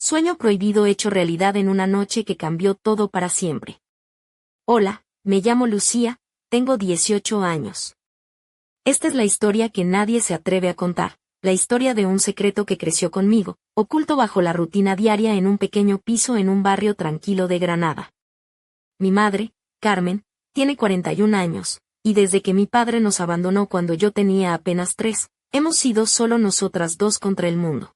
Sueño prohibido hecho realidad en una noche que cambió todo para siempre. Hola, me llamo Lucía, tengo 18 años. Esta es la historia que nadie se atreve a contar, la historia de un secreto que creció conmigo, oculto bajo la rutina diaria en un pequeño piso en un barrio tranquilo de Granada. Mi madre, Carmen, tiene 41 años, y desde que mi padre nos abandonó cuando yo tenía apenas 3, hemos sido solo nosotras dos contra el mundo.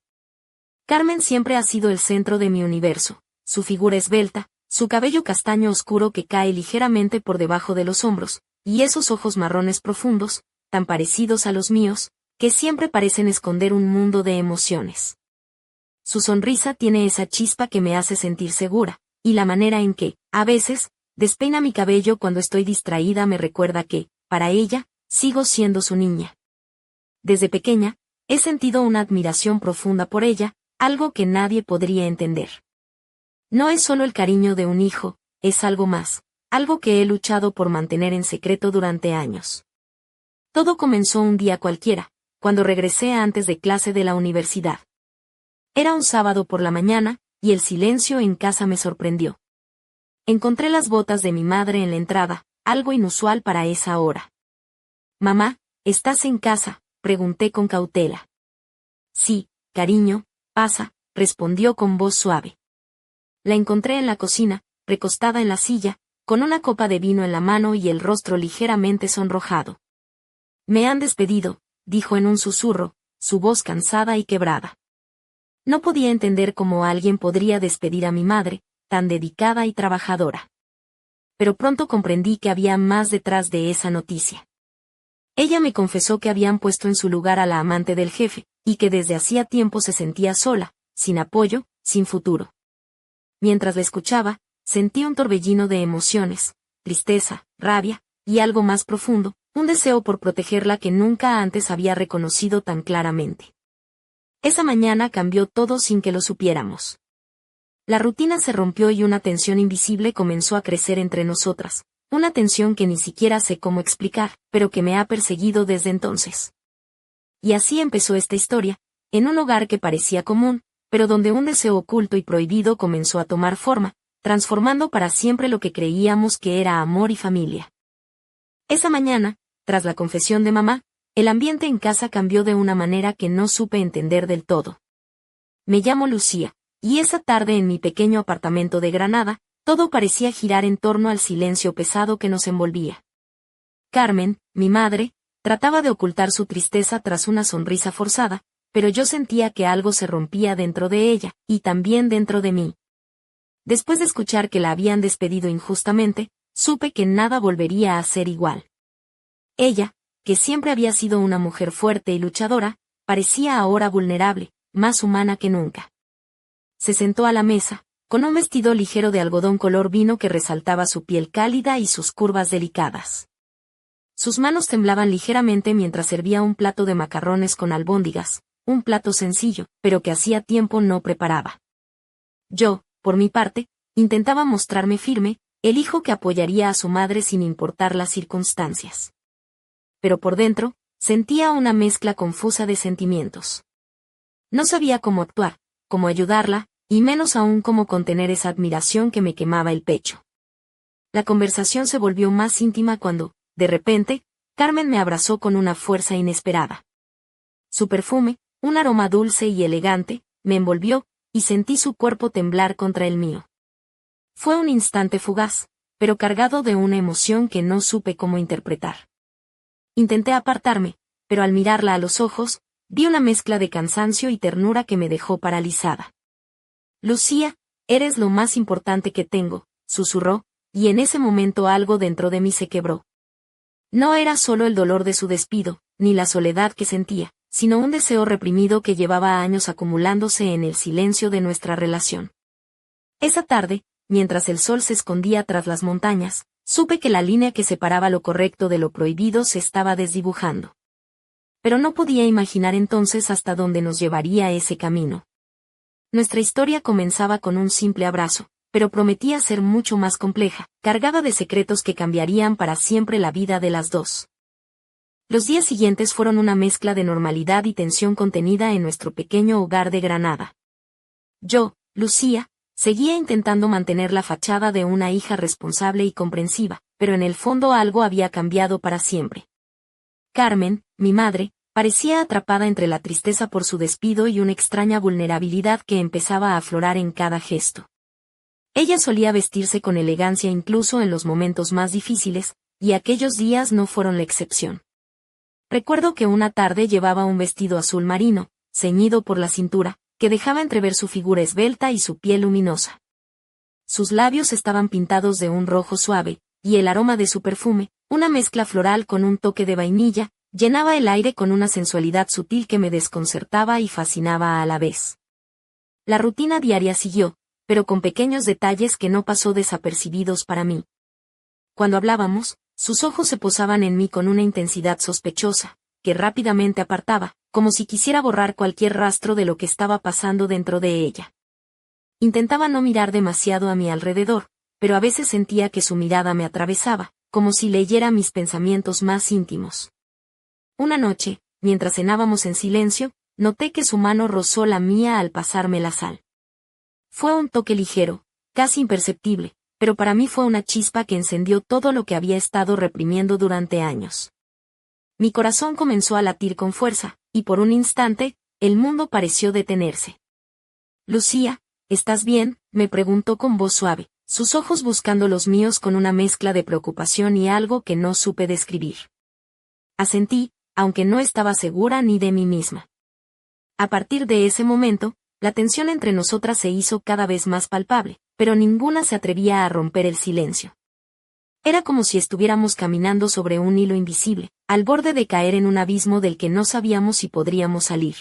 Carmen siempre ha sido el centro de mi universo, su figura esbelta, su cabello castaño oscuro que cae ligeramente por debajo de los hombros, y esos ojos marrones profundos, tan parecidos a los míos, que siempre parecen esconder un mundo de emociones. Su sonrisa tiene esa chispa que me hace sentir segura, y la manera en que, a veces, despeina mi cabello cuando estoy distraída me recuerda que, para ella, sigo siendo su niña. Desde pequeña, he sentido una admiración profunda por ella, algo que nadie podría entender. No es solo el cariño de un hijo, es algo más, algo que he luchado por mantener en secreto durante años. Todo comenzó un día cualquiera, cuando regresé antes de clase de la universidad. Era un sábado por la mañana, y el silencio en casa me sorprendió. Encontré las botas de mi madre en la entrada, algo inusual para esa hora. «Mamá, ¿estás en casa?», pregunté con cautela. «Sí, cariño, pasa», respondió con voz suave. La encontré en la cocina, recostada en la silla, con una copa de vino en la mano y el rostro ligeramente sonrojado. «Me han despedido», dijo en un susurro, su voz cansada y quebrada. No podía entender cómo alguien podría despedir a mi madre, tan dedicada y trabajadora. Pero pronto comprendí que había más detrás de esa noticia. Ella me confesó que habían puesto en su lugar a la amante del jefe, y que desde hacía tiempo se sentía sola, sin apoyo, sin futuro. Mientras la escuchaba, sentí un torbellino de emociones, tristeza, rabia, y algo más profundo, un deseo por protegerla que nunca antes había reconocido tan claramente. Esa mañana cambió todo sin que lo supiéramos. La rutina se rompió y una tensión invisible comenzó a crecer entre nosotras, una tensión que ni siquiera sé cómo explicar, pero que me ha perseguido desde entonces. Y así empezó esta historia, en un hogar que parecía común, pero donde un deseo oculto y prohibido comenzó a tomar forma, transformando para siempre lo que creíamos que era amor y familia. Esa mañana, tras la confesión de mamá, el ambiente en casa cambió de una manera que no supe entender del todo. Me llamo Lucía, y esa tarde en mi pequeño apartamento de Granada, todo parecía girar en torno al silencio pesado que nos envolvía. Carmen, mi madre, trataba de ocultar su tristeza tras una sonrisa forzada, pero yo sentía que algo se rompía dentro de ella, y también dentro de mí. Después de escuchar que la habían despedido injustamente, supe que nada volvería a ser igual. Ella, que siempre había sido una mujer fuerte y luchadora, parecía ahora vulnerable, más humana que nunca. Se sentó a la mesa, con un vestido ligero de algodón color vino que resaltaba su piel cálida y sus curvas delicadas. Sus manos temblaban ligeramente mientras servía un plato de macarrones con albóndigas, un plato sencillo, pero que hacía tiempo no preparaba. Yo, por mi parte, intentaba mostrarme firme, el hijo que apoyaría a su madre sin importar las circunstancias. Pero por dentro, sentía una mezcla confusa de sentimientos. No sabía cómo actuar, cómo ayudarla, y menos aún cómo contener esa admiración que me quemaba el pecho. La conversación se volvió más íntima cuando, de repente, Carmen me abrazó con una fuerza inesperada. Su perfume, un aroma dulce y elegante, me envolvió, y sentí su cuerpo temblar contra el mío. Fue un instante fugaz, pero cargado de una emoción que no supe cómo interpretar. Intenté apartarme, pero al mirarla a los ojos, vi una mezcla de cansancio y ternura que me dejó paralizada. «Lucía, eres lo más importante que tengo», susurró, y en ese momento algo dentro de mí se quebró. No era solo el dolor de su despido, ni la soledad que sentía, sino un deseo reprimido que llevaba años acumulándose en el silencio de nuestra relación. Esa tarde, mientras el sol se escondía tras las montañas, supe que la línea que separaba lo correcto de lo prohibido se estaba desdibujando. Pero no podía imaginar entonces hasta dónde nos llevaría ese camino. Nuestra historia comenzaba con un simple abrazo, pero prometía ser mucho más compleja, cargada de secretos que cambiarían para siempre la vida de las dos. Los días siguientes fueron una mezcla de normalidad y tensión contenida en nuestro pequeño hogar de Granada. Yo, Lucía, seguía intentando mantener la fachada de una hija responsable y comprensiva, pero en el fondo algo había cambiado para siempre. Carmen, mi madre, parecía atrapada entre la tristeza por su despido y una extraña vulnerabilidad que empezaba a aflorar en cada gesto. Ella solía vestirse con elegancia incluso en los momentos más difíciles, y aquellos días no fueron la excepción. Recuerdo que una tarde llevaba un vestido azul marino, ceñido por la cintura, que dejaba entrever su figura esbelta y su piel luminosa. Sus labios estaban pintados de un rojo suave, y el aroma de su perfume, una mezcla floral con un toque de vainilla, llenaba el aire con una sensualidad sutil que me desconcertaba y fascinaba a la vez. La rutina diaria siguió, pero con pequeños detalles que no pasó desapercibidos para mí. Cuando hablábamos, sus ojos se posaban en mí con una intensidad sospechosa, que rápidamente apartaba, como si quisiera borrar cualquier rastro de lo que estaba pasando dentro de ella. Intentaba no mirar demasiado a mi alrededor, pero a veces sentía que su mirada me atravesaba, como si leyera mis pensamientos más íntimos. Una noche, mientras cenábamos en silencio, noté que su mano rozó la mía al pasarme la sal. Fue un toque ligero, casi imperceptible, pero para mí fue una chispa que encendió todo lo que había estado reprimiendo durante años. Mi corazón comenzó a latir con fuerza, y por un instante, el mundo pareció detenerse. «Lucía, ¿estás bien?», me preguntó con voz suave, sus ojos buscando los míos con una mezcla de preocupación y algo que no supe describir. Asentí, aunque no estaba segura ni de mí misma. A partir de ese momento, la tensión entre nosotras se hizo cada vez más palpable, pero ninguna se atrevía a romper el silencio. Era como si estuviéramos caminando sobre un hilo invisible, al borde de caer en un abismo del que no sabíamos si podríamos salir.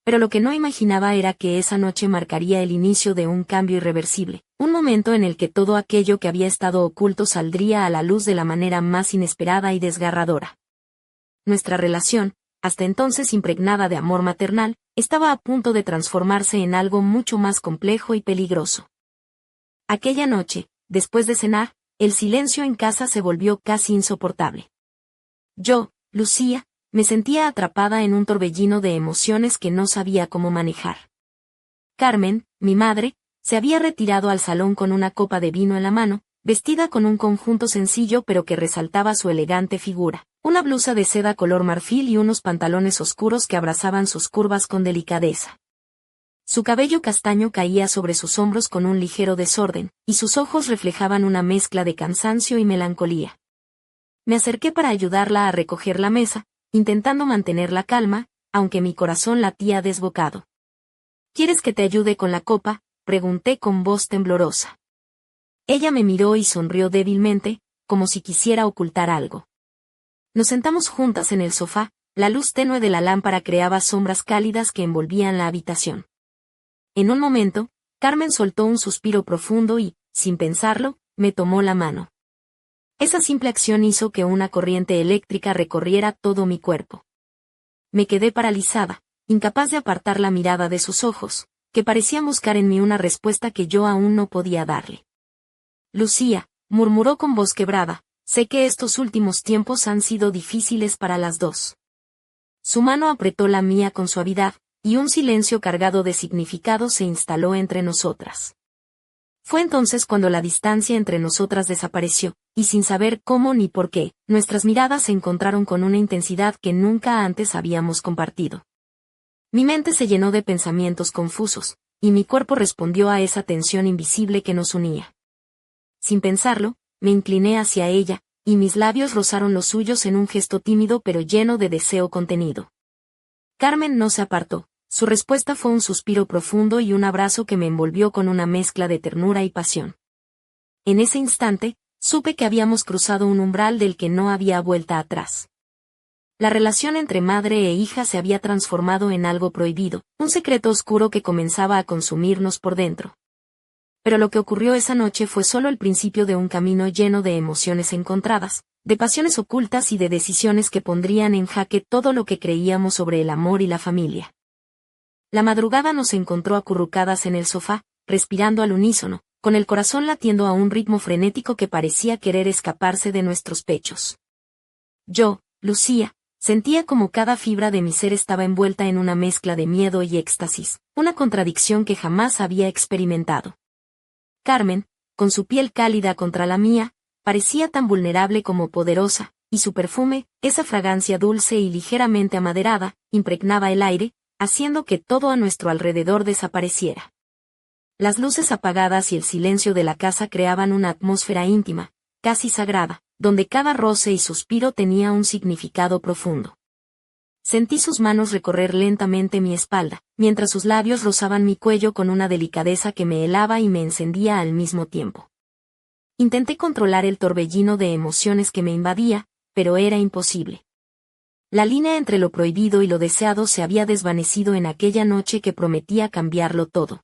Pero lo que no imaginaba era que esa noche marcaría el inicio de un cambio irreversible, un momento en el que todo aquello que había estado oculto saldría a la luz de la manera más inesperada y desgarradora. Nuestra relación, hasta entonces impregnada de amor maternal, estaba a punto de transformarse en algo mucho más complejo y peligroso. Aquella noche, después de cenar, el silencio en casa se volvió casi insoportable. Yo, Lucía, me sentía atrapada en un torbellino de emociones que no sabía cómo manejar. Carmen, mi madre, se había retirado al salón con una copa de vino en la mano, vestida con un conjunto sencillo pero que resaltaba su elegante figura, una blusa de seda color marfil y unos pantalones oscuros que abrazaban sus curvas con delicadeza. Su cabello castaño caía sobre sus hombros con un ligero desorden, y sus ojos reflejaban una mezcla de cansancio y melancolía. Me acerqué para ayudarla a recoger la mesa, intentando mantener la calma, aunque mi corazón latía desbocado. «¿Quieres que te ayude con la copa?», pregunté con voz temblorosa. Ella me miró y sonrió débilmente, como si quisiera ocultar algo. Nos sentamos juntas en el sofá, la luz tenue de la lámpara creaba sombras cálidas que envolvían la habitación. En un momento, Carmen soltó un suspiro profundo y, sin pensarlo, me tomó la mano. Esa simple acción hizo que una corriente eléctrica recorriera todo mi cuerpo. Me quedé paralizada, incapaz de apartar la mirada de sus ojos, que parecían buscar en mí una respuesta que yo aún no podía darle. «Lucía», murmuró con voz quebrada, «sé que estos últimos tiempos han sido difíciles para las dos». Su mano apretó la mía con suavidad, y un silencio cargado de significado se instaló entre nosotras. Fue entonces cuando la distancia entre nosotras desapareció, y sin saber cómo ni por qué, nuestras miradas se encontraron con una intensidad que nunca antes habíamos compartido. Mi mente se llenó de pensamientos confusos, y mi cuerpo respondió a esa tensión invisible que nos unía. Sin pensarlo, me incliné hacia ella, y mis labios rozaron los suyos en un gesto tímido pero lleno de deseo contenido. Carmen no se apartó. Su respuesta fue un suspiro profundo y un abrazo que me envolvió con una mezcla de ternura y pasión. En ese instante, supe que habíamos cruzado un umbral del que no había vuelta atrás. La relación entre madre e hija se había transformado en algo prohibido, un secreto oscuro que comenzaba a consumirnos por dentro. Pero lo que ocurrió esa noche fue solo el principio de un camino lleno de emociones encontradas, de pasiones ocultas y de decisiones que pondrían en jaque todo lo que creíamos sobre el amor y la familia. La madrugada nos encontró acurrucadas en el sofá, respirando al unísono, con el corazón latiendo a un ritmo frenético que parecía querer escaparse de nuestros pechos. Yo, Lucía, Sentía como cada fibra de mi ser estaba envuelta en una mezcla de miedo y éxtasis, una contradicción que jamás había experimentado. Carmen, con su piel cálida contra la mía, parecía tan vulnerable como poderosa, y su perfume, esa fragancia dulce y ligeramente amaderada, impregnaba el aire, haciendo que todo a nuestro alrededor desapareciera. Las luces apagadas y el silencio de la casa creaban una atmósfera íntima, casi sagrada, donde cada roce y suspiro tenía un significado profundo. Sentí sus manos recorrer lentamente mi espalda, mientras sus labios rozaban mi cuello con una delicadeza que me helaba y me encendía al mismo tiempo. Intenté controlar el torbellino de emociones que me invadía, pero era imposible. La línea entre lo prohibido y lo deseado se había desvanecido en aquella noche que prometía cambiarlo todo.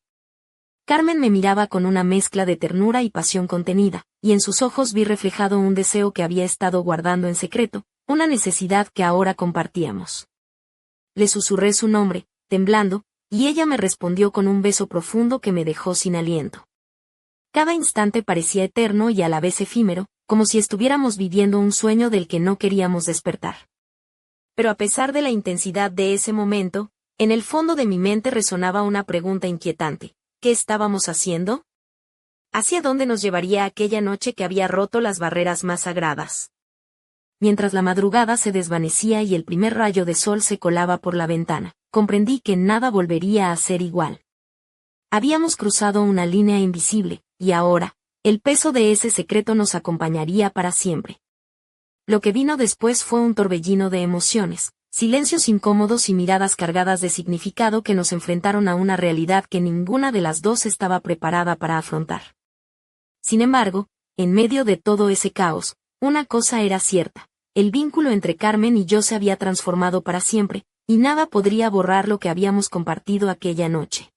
Carmen me miraba con una mezcla de ternura y pasión contenida, y en sus ojos vi reflejado un deseo que había estado guardando en secreto, una necesidad que ahora compartíamos. Le susurré su nombre, temblando, y ella me respondió con un beso profundo que me dejó sin aliento. Cada instante parecía eterno y a la vez efímero, como si estuviéramos viviendo un sueño del que no queríamos despertar. Pero a pesar de la intensidad de ese momento, en el fondo de mi mente resonaba una pregunta inquietante. ¿Qué estábamos haciendo? ¿Hacia dónde nos llevaría aquella noche que había roto las barreras más sagradas? Mientras la madrugada se desvanecía y el primer rayo de sol se colaba por la ventana, comprendí que nada volvería a ser igual. Habíamos cruzado una línea invisible, y ahora, el peso de ese secreto nos acompañaría para siempre. Lo que vino después fue un torbellino de emociones, silencios incómodos y miradas cargadas de significado que nos enfrentaron a una realidad que ninguna de las dos estaba preparada para afrontar. Sin embargo, en medio de todo ese caos, una cosa era cierta, el vínculo entre Carmen y yo se había transformado para siempre, y nada podría borrar lo que habíamos compartido aquella noche.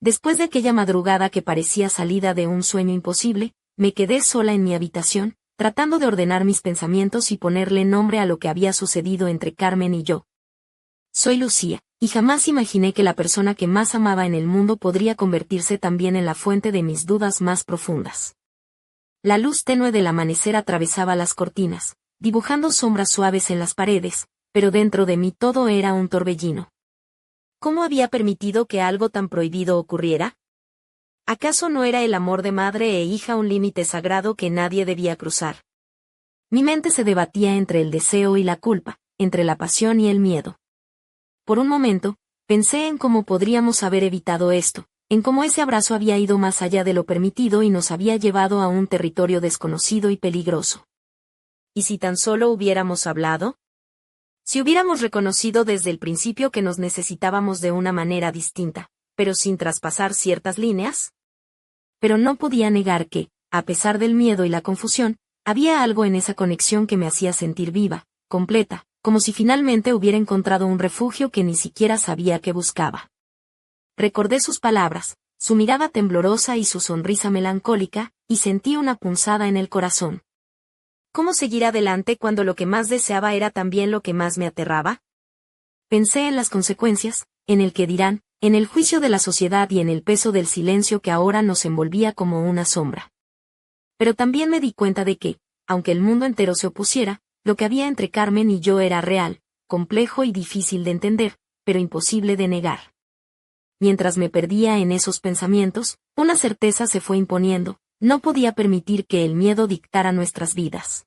Después de aquella madrugada que parecía salida de un sueño imposible, me quedé sola en mi habitación, tratando de ordenar mis pensamientos y ponerle nombre a lo que había sucedido entre Carmen y yo. Soy Lucía, y jamás imaginé que la persona que más amaba en el mundo podría convertirse también en la fuente de mis dudas más profundas. La luz tenue del amanecer atravesaba las cortinas, dibujando sombras suaves en las paredes, pero dentro de mí todo era un torbellino. ¿Cómo había permitido que algo tan prohibido ocurriera? ¿Acaso no era el amor de madre e hija un límite sagrado que nadie debía cruzar? Mi mente se debatía entre el deseo y la culpa, entre la pasión y el miedo. Por un momento, pensé en cómo podríamos haber evitado esto, en cómo ese abrazo había ido más allá de lo permitido y nos había llevado a un territorio desconocido y peligroso. ¿Y si tan solo hubiéramos hablado? Si hubiéramos reconocido desde el principio que nos necesitábamos de una manera distinta, pero sin traspasar ciertas líneas. Pero no podía negar que, a pesar del miedo y la confusión, había algo en esa conexión que me hacía sentir viva, completa, como si finalmente hubiera encontrado un refugio que ni siquiera sabía que buscaba. Recordé sus palabras, su mirada temblorosa y su sonrisa melancólica, y sentí una punzada en el corazón. ¿Cómo seguir adelante cuando lo que más deseaba era también lo que más me aterraba? Pensé en las consecuencias, en el que dirán, en el juicio de la sociedad y en el peso del silencio que ahora nos envolvía como una sombra. Pero también me di cuenta de que, aunque el mundo entero se opusiera, lo que había entre Carmen y yo era real, complejo y difícil de entender, pero imposible de negar. Mientras me perdía en esos pensamientos, una certeza se fue imponiendo, no podía permitir que el miedo dictara nuestras vidas.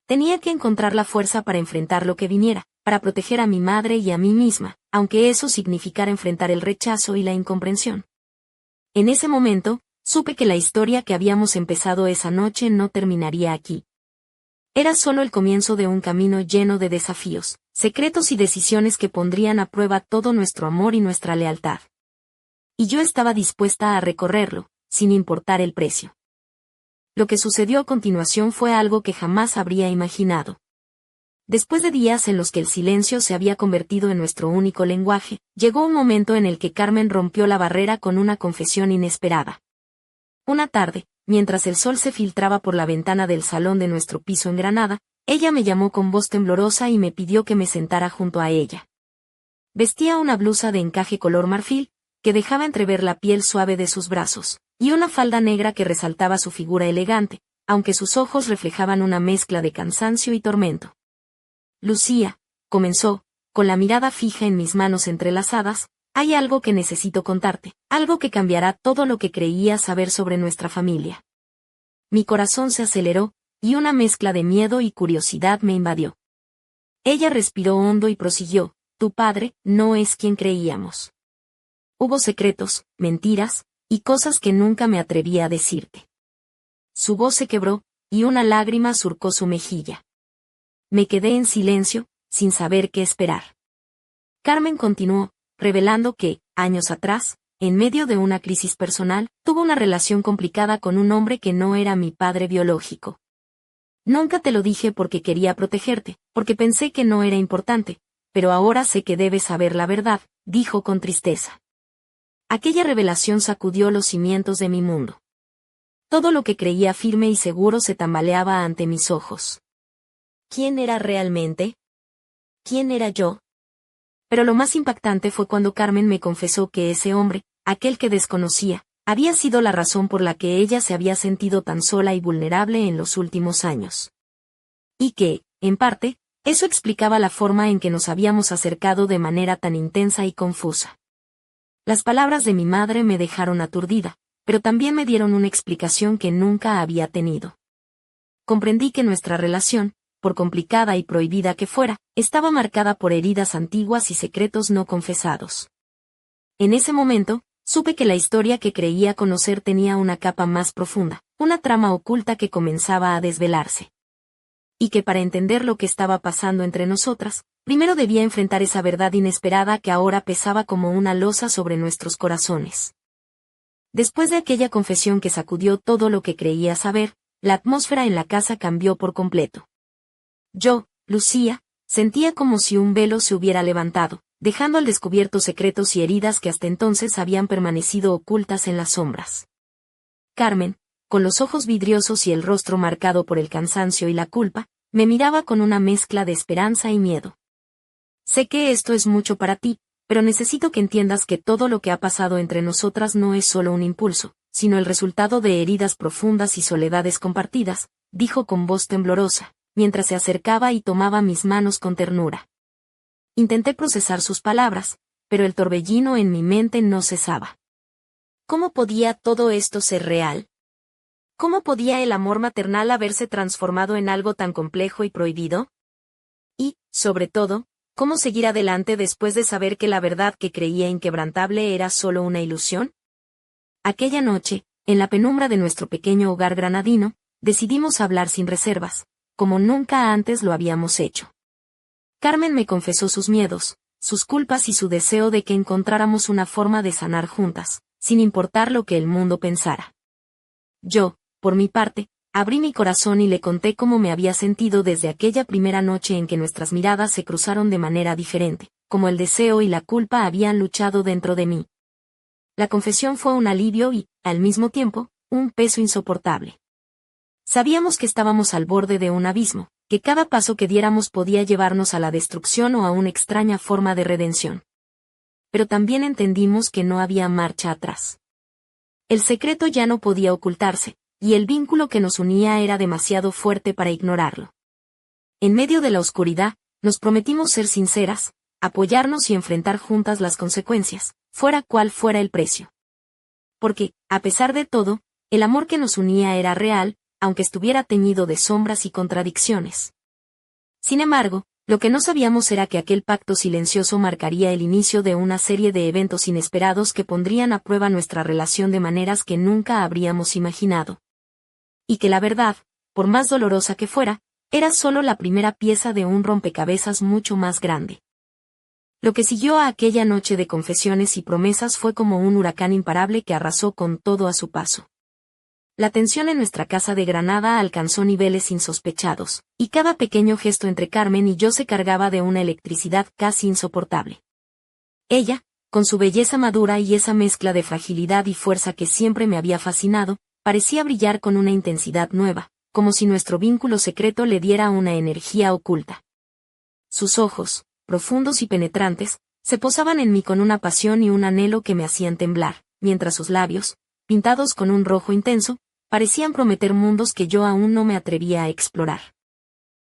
Tenía que encontrar la fuerza para enfrentar lo que viniera, para proteger a mi madre y a mí misma, aunque eso significara enfrentar el rechazo y la incomprensión. En ese momento, supe que la historia que habíamos empezado esa noche no terminaría aquí. Era solo el comienzo de un camino lleno de desafíos, secretos y decisiones que pondrían a prueba todo nuestro amor y nuestra lealtad. Y yo estaba dispuesta a recorrerlo, sin importar el precio. Lo que sucedió a continuación fue algo que jamás habría imaginado. Después de días en los que el silencio se había convertido en nuestro único lenguaje, llegó un momento en el que Carmen rompió la barrera con una confesión inesperada. Una tarde, mientras el sol se filtraba por la ventana del salón de nuestro piso en Granada, ella me llamó con voz temblorosa y me pidió que me sentara junto a ella. Vestía una blusa de encaje color marfil, que dejaba entrever la piel suave de sus brazos, y una falda negra que resaltaba su figura elegante, aunque sus ojos reflejaban una mezcla de cansancio y tormento. Lucía, comenzó, con la mirada fija en mis manos entrelazadas, hay algo que necesito contarte, algo que cambiará todo lo que creía saber sobre nuestra familia. Mi corazón se aceleró, y una mezcla de miedo y curiosidad me invadió. Ella respiró hondo y prosiguió, tu padre no es quien creíamos. Hubo secretos, mentiras, y cosas que nunca me atreví a decirte. Su voz se quebró, y una lágrima surcó su mejilla. Me quedé en silencio, sin saber qué esperar. Carmen continuó, revelando que, años atrás, en medio de una crisis personal, tuvo una relación complicada con un hombre que no era mi padre biológico. Nunca te lo dije porque quería protegerte, porque pensé que no era importante, pero ahora sé que debes saber la verdad, dijo con tristeza. Aquella revelación sacudió los cimientos de mi mundo. Todo lo que creía firme y seguro se tambaleaba ante mis ojos. ¿Quién era realmente? ¿Quién era yo? Pero lo más impactante fue cuando Carmen me confesó que ese hombre, aquel que desconocía, había sido la razón por la que ella se había sentido tan sola y vulnerable en los últimos años. Y que, en parte, eso explicaba la forma en que nos habíamos acercado de manera tan intensa y confusa. Las palabras de mi madre me dejaron aturdida, pero también me dieron una explicación que nunca había tenido. Comprendí que nuestra relación, por complicada y prohibida que fuera, estaba marcada por heridas antiguas y secretos no confesados. En ese momento, supe que la historia que creía conocer tenía una capa más profunda, una trama oculta que comenzaba a desvelarse. Y que para entender lo que estaba pasando entre nosotras, primero debía enfrentar esa verdad inesperada que ahora pesaba como una losa sobre nuestros corazones. Después de aquella confesión que sacudió todo lo que creía saber, la atmósfera en la casa cambió por completo. Yo, Lucía, sentía como si un velo se hubiera levantado, dejando al descubierto secretos y heridas que hasta entonces habían permanecido ocultas en las sombras. Carmen, con los ojos vidriosos y el rostro marcado por el cansancio y la culpa, me miraba con una mezcla de esperanza y miedo. Sé que esto es mucho para ti, pero necesito que entiendas que todo lo que ha pasado entre nosotras no es solo un impulso, sino el resultado de heridas profundas y soledades compartidas, dijo con voz temblorosa, mientras se acercaba y tomaba mis manos con ternura. Intenté procesar sus palabras, pero el torbellino en mi mente no cesaba. ¿Cómo podía todo esto ser real? ¿Cómo podía el amor maternal haberse transformado en algo tan complejo y prohibido? Y, sobre todo, ¿cómo seguir adelante después de saber que la verdad que creía inquebrantable era solo una ilusión? Aquella noche, en la penumbra de nuestro pequeño hogar granadino, decidimos hablar sin reservas, como nunca antes lo habíamos hecho. Carmen me confesó sus miedos, sus culpas y su deseo de que encontráramos una forma de sanar juntas, sin importar lo que el mundo pensara. Yo, por mi parte, abrí mi corazón y le conté cómo me había sentido desde aquella primera noche en que nuestras miradas se cruzaron de manera diferente, como el deseo y la culpa habían luchado dentro de mí. La confesión fue un alivio y, al mismo tiempo, un peso insoportable. Sabíamos que estábamos al borde de un abismo, que cada paso que diéramos podía llevarnos a la destrucción o a una extraña forma de redención. Pero también entendimos que no había marcha atrás. El secreto ya no podía ocultarse, y el vínculo que nos unía era demasiado fuerte para ignorarlo. En medio de la oscuridad, nos prometimos ser sinceras, apoyarnos y enfrentar juntas las consecuencias, fuera cual fuera el precio. Porque, a pesar de todo, el amor que nos unía era real, aunque estuviera teñido de sombras y contradicciones. Sin embargo, lo que no sabíamos era que aquel pacto silencioso marcaría el inicio de una serie de eventos inesperados que pondrían a prueba nuestra relación de maneras que nunca habríamos imaginado. Y que la verdad, por más dolorosa que fuera, era solo la primera pieza de un rompecabezas mucho más grande. Lo que siguió a aquella noche de confesiones y promesas fue como un huracán imparable que arrasó con todo a su paso. La tensión en nuestra casa de Granada alcanzó niveles insospechados, y cada pequeño gesto entre Carmen y yo se cargaba de una electricidad casi insoportable. Ella, con su belleza madura y esa mezcla de fragilidad y fuerza que siempre me había fascinado, parecía brillar con una intensidad nueva, como si nuestro vínculo secreto le diera una energía oculta. Sus ojos, profundos y penetrantes, se posaban en mí con una pasión y un anhelo que me hacían temblar, mientras sus labios, pintados con un rojo intenso, parecían prometer mundos que yo aún no me atrevía a explorar.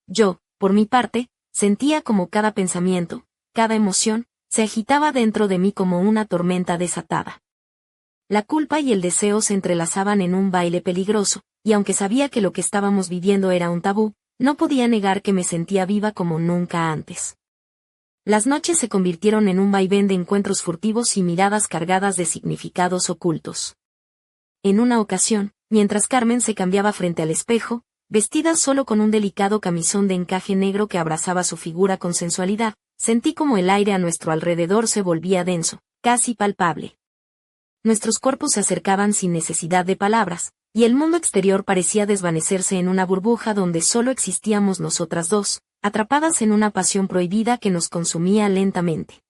Yo, por mi parte, sentía como cada pensamiento, cada emoción, se agitaba dentro de mí como una tormenta desatada. La culpa y el deseo se entrelazaban en un baile peligroso, y aunque sabía que lo que estábamos viviendo era un tabú, no podía negar que me sentía viva como nunca antes. Las noches se convirtieron en un vaivén de encuentros furtivos y miradas cargadas de significados ocultos. En una ocasión, mientras Carmen se cambiaba frente al espejo, vestida solo con un delicado camisón de encaje negro que abrazaba su figura con sensualidad, sentí como el aire a nuestro alrededor se volvía denso, casi palpable. Nuestros cuerpos se acercaban sin necesidad de palabras, y el mundo exterior parecía desvanecerse en una burbuja donde solo existíamos nosotras dos, atrapadas en una pasión prohibida que nos consumía lentamente.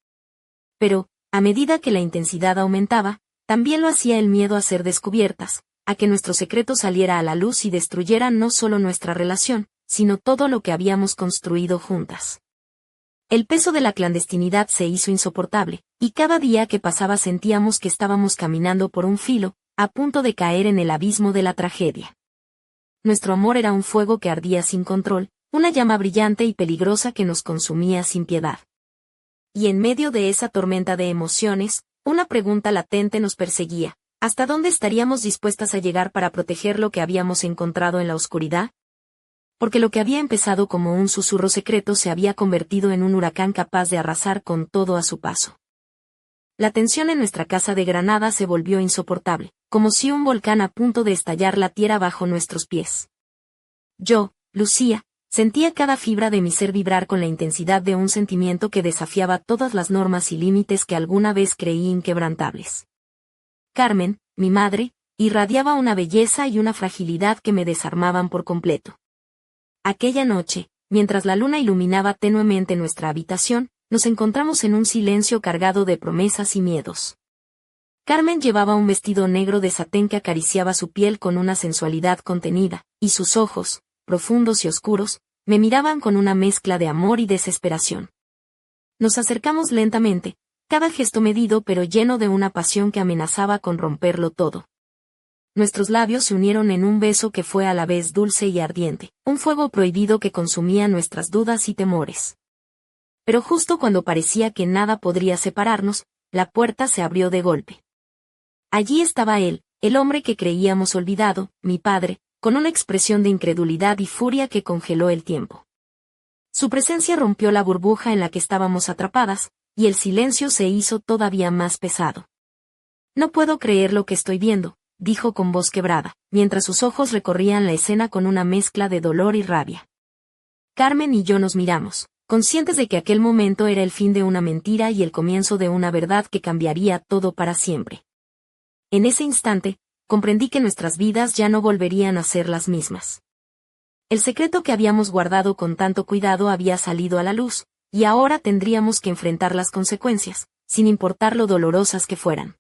Pero, a medida que la intensidad aumentaba, también lo hacía el miedo a ser descubiertas, a que nuestro secreto saliera a la luz y destruyera no solo nuestra relación, sino todo lo que habíamos construido juntas. El peso de la clandestinidad se hizo insoportable, y cada día que pasaba sentíamos que estábamos caminando por un filo, a punto de caer en el abismo de la tragedia. Nuestro amor era un fuego que ardía sin control, una llama brillante y peligrosa que nos consumía sin piedad. Y en medio de esa tormenta de emociones, una pregunta latente nos perseguía: ¿hasta dónde estaríamos dispuestas a llegar para proteger lo que habíamos encontrado en la oscuridad? Porque lo que había empezado como un susurro secreto se había convertido en un huracán capaz de arrasar con todo a su paso. La tensión en nuestra casa de Granada se volvió insoportable, como si un volcán a punto de estallar latiera bajo nuestros pies. Yo, Lucía, sentía cada fibra de mi ser vibrar con la intensidad de un sentimiento que desafiaba todas las normas y límites que alguna vez creí inquebrantables. Carmen, mi madre, irradiaba una belleza y una fragilidad que me desarmaban por completo. Aquella noche, mientras la luna iluminaba tenuemente nuestra habitación, nos encontramos en un silencio cargado de promesas y miedos. Carmen llevaba un vestido negro de satén que acariciaba su piel con una sensualidad contenida, y sus ojos, profundos y oscuros, me miraban con una mezcla de amor y desesperación. Nos acercamos lentamente, cada gesto medido pero lleno de una pasión que amenazaba con romperlo todo. Nuestros labios se unieron en un beso que fue a la vez dulce y ardiente, un fuego prohibido que consumía nuestras dudas y temores. Pero justo cuando parecía que nada podría separarnos, la puerta se abrió de golpe. Allí estaba él, el hombre que creíamos olvidado, mi padre, con una expresión de incredulidad y furia que congeló el tiempo. Su presencia rompió la burbuja en la que estábamos atrapadas, y el silencio se hizo todavía más pesado. «No puedo creer lo que estoy viendo», dijo con voz quebrada, mientras sus ojos recorrían la escena con una mezcla de dolor y rabia. Carmen y yo nos miramos, conscientes de que aquel momento era el fin de una mentira y el comienzo de una verdad que cambiaría todo para siempre. En ese instante, comprendí que nuestras vidas ya no volverían a ser las mismas. El secreto que habíamos guardado con tanto cuidado había salido a la luz, y ahora tendríamos que enfrentar las consecuencias, sin importar lo dolorosas que fueran.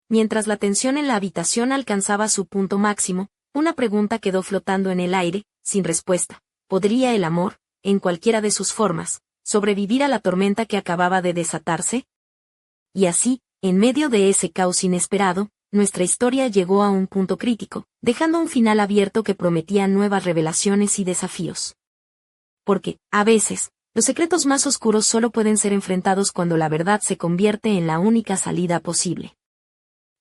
Mientras la tensión en la habitación alcanzaba su punto máximo, una pregunta quedó flotando en el aire, sin respuesta. ¿Podría el amor, en cualquiera de sus formas, sobrevivir a la tormenta que acababa de desatarse? Y así, en medio de ese caos inesperado, nuestra historia llegó a un punto crítico, dejando un final abierto que prometía nuevas revelaciones y desafíos. Porque, a veces, los secretos más oscuros solo pueden ser enfrentados cuando la verdad se convierte en la única salida posible.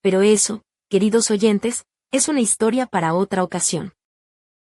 Pero eso, queridos oyentes, es una historia para otra ocasión.